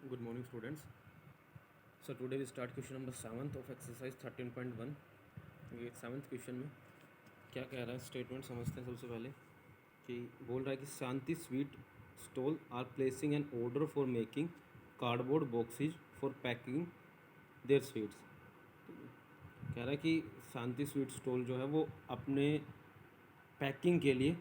Good morning, students. So today we start question number 7th of exercise 13.1. ये 7th question में क्या कह रहा है स्टेटमेंट समझते हैं सबसे पहले कि बोल रहा है कि Shanti sweet stall are placing an order for making cardboard boxes for packing their sweets. कह रहा है कि शांति स्वीट स्टॉल जो है वो अपने पैकिंग के लिए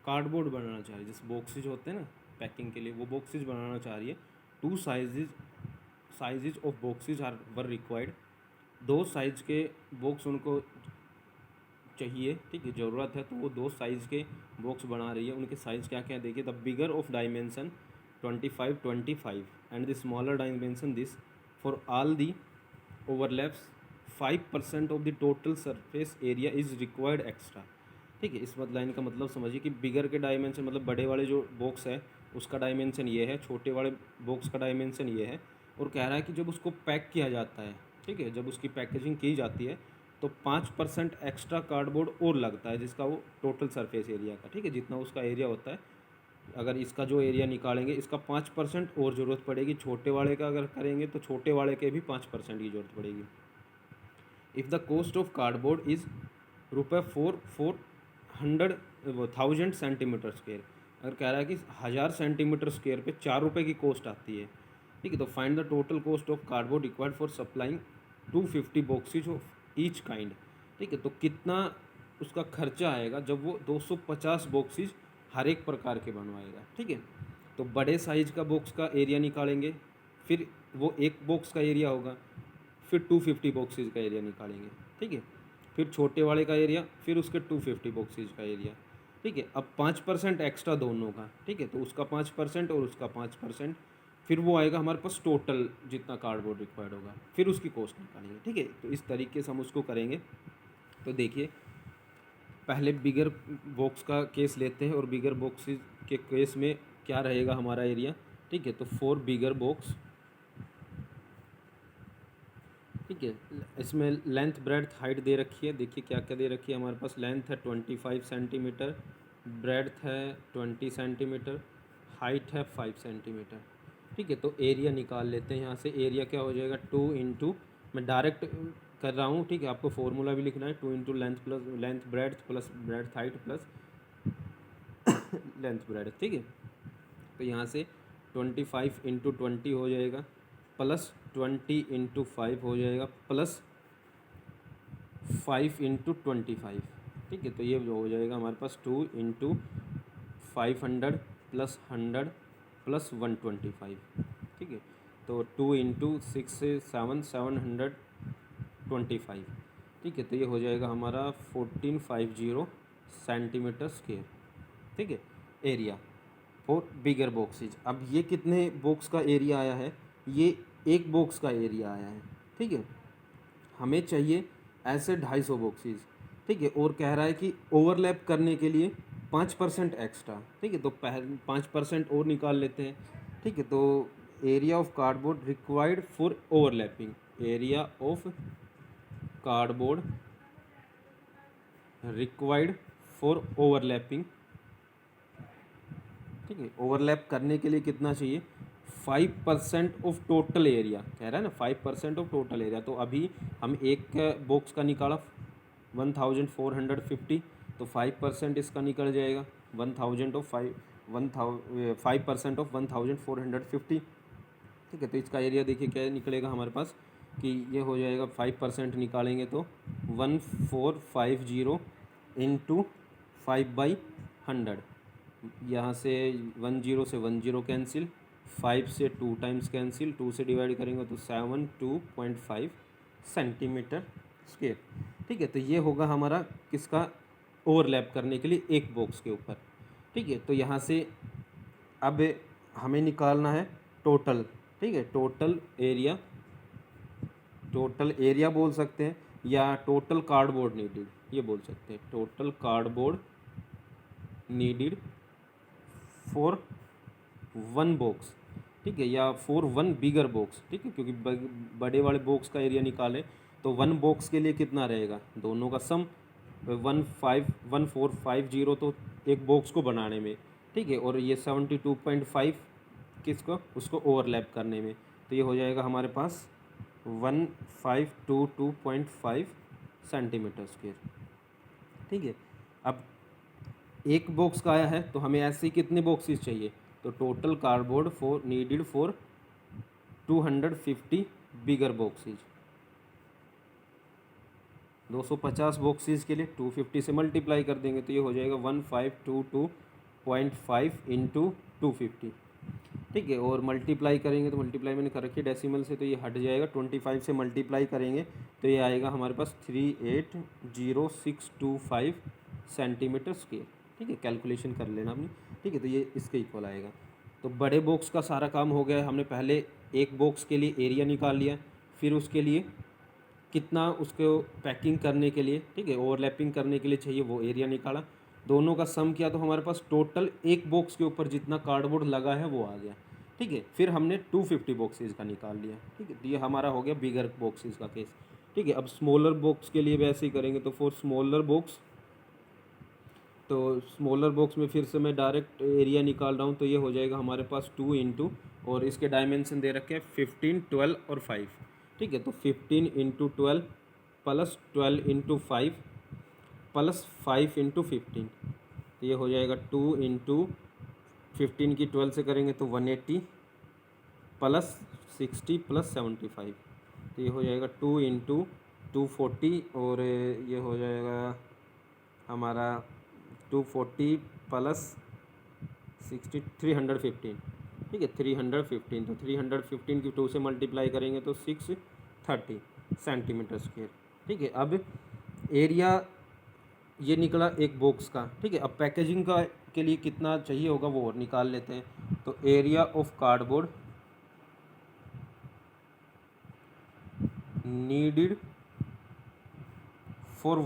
कार्डबोर्ड बनाना चाह रही है। जैसे बॉक्सेज होते हैं ना पैकिंग के लिए, वो बॉक्सेज बनाना चाह रही है। Two sizes of boxes are were required. दो साइज के बॉक्स उनको चाहिए, ठीक है, ज़रूरत है, तो वो दो साइज़ के बॉक्स बना रही है। उनके साइज़ क्या क्या देखिए, the bigger of dimension 25 and the smaller dimension this for all the overlaps 5% of the total surface area is required extra. ठीक है, इस लाइन का मतलब समझिए कि बिगर के डायमेंशन मतलब बड़े वाले जो बॉक्स है उसका डायमेंशन ये है, छोटे वाले बॉक्स का डायमेंशन ये है। और कह रहा है कि जब उसको पैक किया जाता है, ठीक है, जब उसकी पैकेजिंग की जाती है तो 5% एक्स्ट्रा कार्डबोर्ड और लगता है, जिसका वो टोटल सरफेस एरिया का, ठीक है, जितना उसका एरिया होता है, अगर इसका जो एरिया निकालेंगे इसका 5% और ज़रूरत पड़ेगी। छोटे वाले का अगर करेंगे तो छोटे वाले के भी 5% की ज़रूरत पड़ेगी। If the cost of cardboard is ₹400,000 centimetre square, अगर कह रहा है कि 1000 सेंटीमीटर स्क्वेयर पे 4 रुपये की कॉस्ट आती है, ठीक है, तो find the total cost of cardboard required for supplying 250 boxes of each kind. ठीक है, तो कितना उसका खर्चा आएगा जब वो 250 बॉक्सेज हर एक प्रकार के बनवाएगा। ठीक है, तो बड़े साइज़ का बॉक्स का एरिया निकालेंगे, फिर वो एक बॉक्स का एरिया होगा, फिर 250 बॉक्सेज का एरिया निकालेंगे। ठीक है, फिर छोटे वाले का एरिया, फिर उसके 250 बॉक्सेज का एरिया। ठीक है, अब 5% एक्स्ट्रा दोनों का, ठीक है, तो उसका 5% और उसका 5%, फिर वो आएगा हमारे पास टोटल जितना कार्डबोर्ड रिक्वायर्ड होगा, फिर उसकी कॉस्ट निकालेंगे। ठीक है, तो इस तरीके से हम उसको करेंगे। तो देखिए, पहले बिगर बॉक्स का केस लेते हैं और बिगर बॉक्सेस के केस में क्या रहेगा हमारा एरिया। ठीक है, तो 4 बिगर बॉक्स, ठीक है, इसमें लेंथ ब्रेड्थ हाइट दे रखी है। देखिए क्या क्या दे रखी है हमारे पास। लेंथ है 25 सेंटीमीटर, ब्रेड्थ है 20 सेंटीमीटर, हाइट है 5 सेंटीमीटर। ठीक है, तो एरिया निकाल लेते हैं यहाँ से। एरिया क्या हो जाएगा, 2 इंटू, मैं डायरेक्ट कर रहा हूँ, ठीक है, आपको फॉर्मूला भी लिखना है। 2 into length plus length breadth plus breadth height plus length breadth. ठीक है, तो यहाँ से 25 इंटू 20 हो जाएगा, प्लस 20 इंटू 5 हो जाएगा, प्लस 5 इंटू 25। ठीक है, तो ये जो हो जाएगा हमारे पास 2 इंटू 500 प्लस 100 प्लस 125। ठीक है, तो 2 इंटू 6 से 7 725। ठीक है, तो ये हो जाएगा हमारा 1450 सेंटीमीटर स्क्वेयर। ठीक है, एरिया फॉर बिगर बॉक्सेज। अब ये कितने बॉक्स का एरिया आया है, ये एक बॉक्स का एरिया आया है। ठीक है, हमें चाहिए ऐसे 250 बॉक्सेज। ठीक है, और कह रहा है कि ओवरलैप करने के लिए 5% एक्स्ट्रा। ठीक है, तो 5% और निकाल लेते हैं। ठीक है, तो area of cardboard required for overlapping, area of cardboard required for overlapping. ठीक है, ओवरलैप करने के लिए कितना चाहिए, 5% ऑफ टोटल एरिया कह रहा है ना, 5% ऑफ टोटल एरिया। तो अभी हम एक बॉक्स का निकाला 1450, तो 5% इसका निकल जाएगा 1000 ऑफ 5% ऑफ 1450। ठीक है, तो इसका एरिया देखिए क्या निकलेगा हमारे पास, कि ये हो जाएगा 5% निकालेंगे तो 1450 इंटू 5/100। यहाँ से 10 से 10 कैंसिल, 5 से 2 टाइम्स कैंसिल, 2 से डिवाइड करेंगे तो 72.5 सेंटीमीटर स्क्वेयर। ठीक है, तो ये होगा हमारा किसका, ओवरलैप करने के लिए एक बॉक्स के ऊपर। ठीक है, तो यहाँ से अब हमें निकालना है टोटल। ठीक है, टोटल एरिया बोल सकते हैं या टोटल कार्डबोर्ड नीडेड, ये बोल सकते हैं total cardboard needed for 1 box. ठीक है, या फॉर 1 बिगर बॉक्स। ठीक है, क्योंकि बड़े वाले बॉक्स का एरिया निकाले तो 1 बॉक्स के लिए कितना रहेगा, दोनों का सम 1450 तो एक बॉक्स को बनाने में। ठीक है, और ये 72.5 किसको, उसको ओवरलैप करने में। तो ये हो जाएगा हमारे पास 1522.5 सेंटीमीटर स्क्वायर। ठीक है, अब एक बॉक्स का आया है तो हमें ऐसे ही कितने बॉक्सेस चाहिए, तो total cardboard for needed for 250 bigger boxes. 250 boxes के लिए 250 से मल्टीप्लाई कर देंगे तो ये हो जाएगा 1522.5 इंटू 250। ठीक है, और मल्टीप्लाई करेंगे तो मल्टीप्लाई मैंने कर रखी है डेसिमल से, तो ये हट जाएगा। 25 से मल्टीप्लाई करेंगे तो ये आएगा हमारे पास 380,625 सेंटीमीटर स्क्वायर। ठीक है, कैलकुलेशन कर लेना अपनी। ठीक है, तो ये इसके इक्वल आएगा। तो बड़े बॉक्स का सारा काम हो गया है। हमने पहले एक बॉक्स के लिए एरिया निकाल लिया, फिर उसके लिए कितना उसको पैकिंग करने के लिए, ठीक है, ओवरलैपिंग करने के लिए चाहिए वो एरिया निकाला। दोनों का सम किया तो हमारे पास टोटल एक बॉक्स के ऊपर जितना कार्डबोर्ड लगा है वो आ गया। ठीक है, फिर हमने 250 बॉक्सेस का निकाल लिया। ठीक है, तो ये हमारा हो गया बिगर बॉक्सेस का केस। ठीक है, अब स्मॉलर बॉक्स के लिए भी ऐसे ही करेंगे। तो फॉर स्मॉलर बॉक्स, तो स्मॉलर बॉक्स में फिर से मैं डायरेक्ट एरिया निकाल रहा हूँ। तो ये हो जाएगा हमारे पास 2 इंटू, और इसके डायमेंशन दे रखे हैं 15, 12 और 5। ठीक है, तो 15 into 12 plus 12 into 5 plus 5 into 15। तो ये हो जाएगा 2 इंटू 15 की 12 से करेंगे तो 180 प्लस 60 प्लस 75। तो ये हो जाएगा 2 इंटू 240, और ये हो जाएगा हमारा 240 प्लस 60 315। ठीक है, 315। तो 315 की 2 से मल्टीप्लाई करेंगे तो 630 सेंटीमीटर स्क्वायर। ठीक है, अब एरिया ये निकला एक बॉक्स का। ठीक है, अब पैकेजिंग का के लिए कितना चाहिए होगा वो और निकाल लेते हैं। तो area of cardboard needed for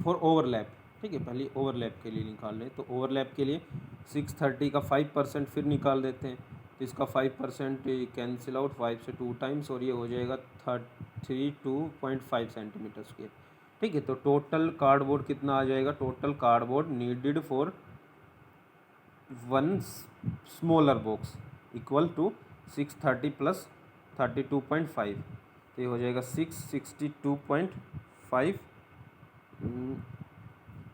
overlap. ठीक है, पहले ओवरलैप के लिए निकाल लें। तो ओवरलैप के लिए 630 का 5% फिर निकाल देते हैं। तो इसका 5% कैंसिल आउट 5 से 2 टाइम्स, और ये हो जाएगा 32.5 सेंटीमीटर स्क्वायर। ठीक है, तो टोटल कार्डबोर्ड कितना आ जाएगा, total cardboard needed for one smaller box equal to 630 प्लस 32.5। तो ये हो जाएगा 662.5,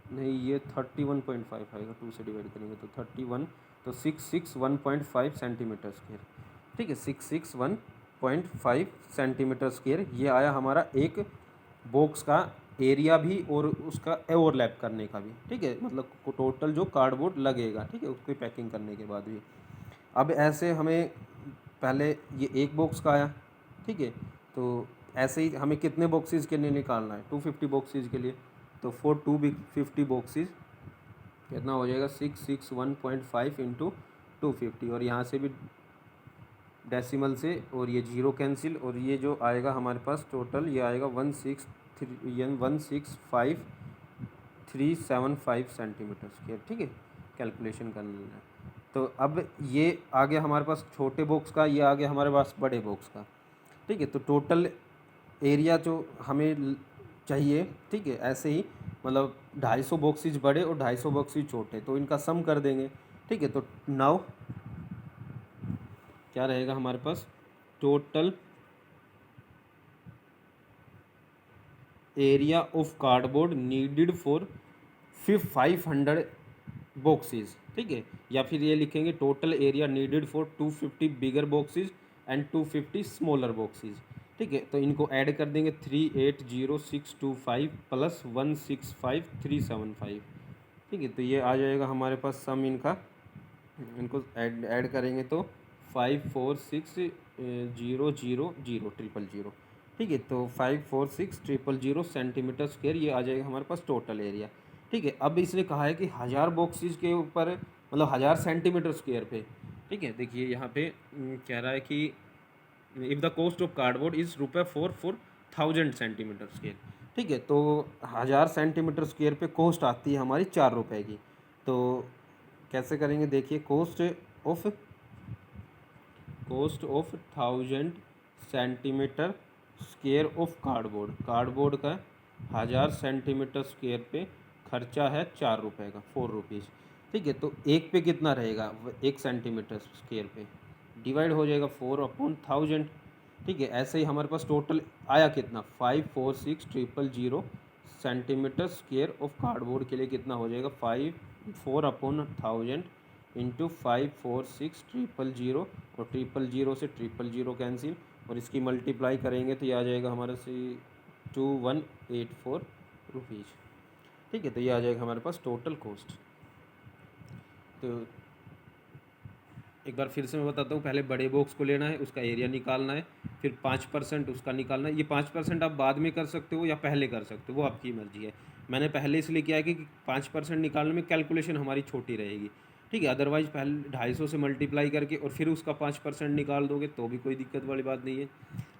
नहीं ये 31.5 आएगा, 2 से डिवाइड करेंगे तो 31, तो 661.5 सेंटीमीटर स्क्वायर। ठीक है, 661.5 सेंटीमीटर स्क्वायर ये आया हमारा एक बॉक्स का एरिया भी और उसका ओवरलैप करने का भी। ठीक है, मतलब टोटल जो कार्डबोर्ड लगेगा, ठीक है, उसकी पैकिंग करने के बाद भी। अब ऐसे हमें पहले ये एक बॉक्स का आया। ठीक है, तो ऐसे ही हमें कितने बॉक्सेस के लिए निकालना है, 250 बॉक्सेस के लिए। तो फॉर 250 बॉक्सेस कितना हो जाएगा, 661.5 इंटू 250, और यहाँ से भी डेसिमल से और ये जीरो कैंसिल, और ये जो आएगा हमारे पास टोटल ये आएगा 165,375 सेंटीमीटर स्क्वायर। ठीक है, कैलकुलेशन करना है। तो अब ये आ गया हमारे पास छोटे बॉक्स का, ये आ गया हमारे पास बड़े बॉक्स का। ठीक है, तो टोटल एरिया जो हमें चाहिए, ठीक है, ऐसे ही मतलब 250 बॉक्सेज बड़े और 250 बॉक्सेज छोटे, तो इनका सम कर देंगे। ठीक है, तो नाउ क्या रहेगा हमारे पास, total area of cardboard needed for 500 boxes. ठीक है, या फिर ये लिखेंगे total area needed for 250 bigger boxes and 250 smaller boxes. ठीक है, तो इनको ऐड कर देंगे 380,625 प्लस 165,375। ठीक है, तो ये आ जाएगा हमारे पास सम इनका, इनको ऐड करेंगे तो 546,000,000। ठीक है, तो 546,000 सेंटीमीटर स्क्वायर ये आ जाएगा हमारे पास टोटल एरिया। ठीक है, अब इसने कहा है कि 1000 बॉक्सेस के ऊपर मतलब 1000 सेंटीमीटर स्क्वायर पे। ठीक है, देखिए यहाँ पे कह रहा है कि if the cost of cardboard is ₹4 centimetre square. ठीक है, तो 1000 सेंटीमीटर स्क्वायर पे कॉस्ट आती है हमारी ₹4 की। तो कैसे करेंगे, देखिए cost of 1000 centimetre square of cardboard का 1000 सेंटीमीटर स्क्वायर पे खर्चा है ₹4 का, ₹4। ठीक है, तो एक पे कितना रहेगा, 1 सेंटीमीटर स्क्वायर पे डिवाइड हो जाएगा 4/1000। ठीक है, ऐसे ही हमारे पास टोटल आया कितना, 546000 सेंटीमीटर स्क्वायर ऑफ कार्डबोर्ड के लिए कितना हो जाएगा, 4/1000 इंटू 546000, और 000 से 000 कैंसिल, और इसकी मल्टीप्लाई करेंगे तो ये आ जाएगा हमारे से 2184 रुपीज़। ठीक है, तो ये आ जाएगा हमारे पास टोटल कॉस्ट। तो एक बार फिर से मैं बताता हूँ, पहले बड़े बॉक्स को लेना है, उसका एरिया निकालना है, फिर 5% उसका निकालना है। ये 5% आप बाद में कर सकते हो या पहले कर सकते हो, वो आपकी मर्जी है। मैंने पहले इसलिए किया है कि 5% निकालने में कैलकुलेशन हमारी छोटी रहेगी। ठीक है, अदरवाइज़ पहले 250 से मल्टीप्लाई करके और फिर उसका 5% निकाल दोगे तो भी कोई दिक्कत वाली बात नहीं है।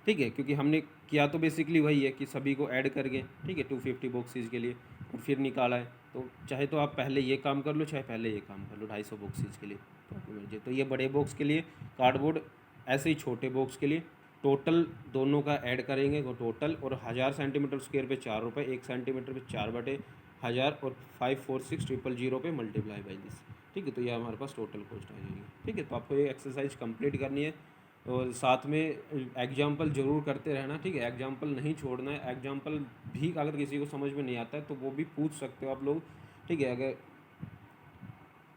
ठीक है, क्योंकि हमने किया तो बेसिकली वही है कि सभी को ऐड करके, ठीक है, 250 बॉक्सेस के लिए, और फिर निकाला है। तो चाहे तो आप पहले ये काम कर लो, चाहे पहले ये काम कर लो 250 बॉक्सेस के लिए, तो आपकी मर्जी। तो ये बड़े बॉक्स के लिए कार्डबोर्ड, ऐसे ही छोटे बॉक्स के लिए टोटल दोनों का ऐड करेंगे वो टोटल, और 1000 सेंटीमीटर स्क्वायर पे 4 रुपये, 1 सेंटीमीटर पे 4/1000, और 546000 पे मल्टीप्लाई बाई दिस। ठीक है, तो ये हमारे पास टोटल कॉस्ट आ जाएगी। ठीक है, तो आपको ये एक्सरसाइज कंप्लीट करनी है, और साथ में एग्जाम्पल ज़रूर करते रहना। ठीक है, एग्जाम्पल नहीं छोड़ना है। एग्जाम्पल भी अगर किसी को समझ में नहीं आता है तो वो भी पूछ सकते हो आप लोग। ठीक है, अगर,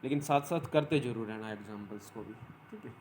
लेकिन साथ साथ करते ज़रूर रहना एग्जाम्पल्स को भी। ठीक है।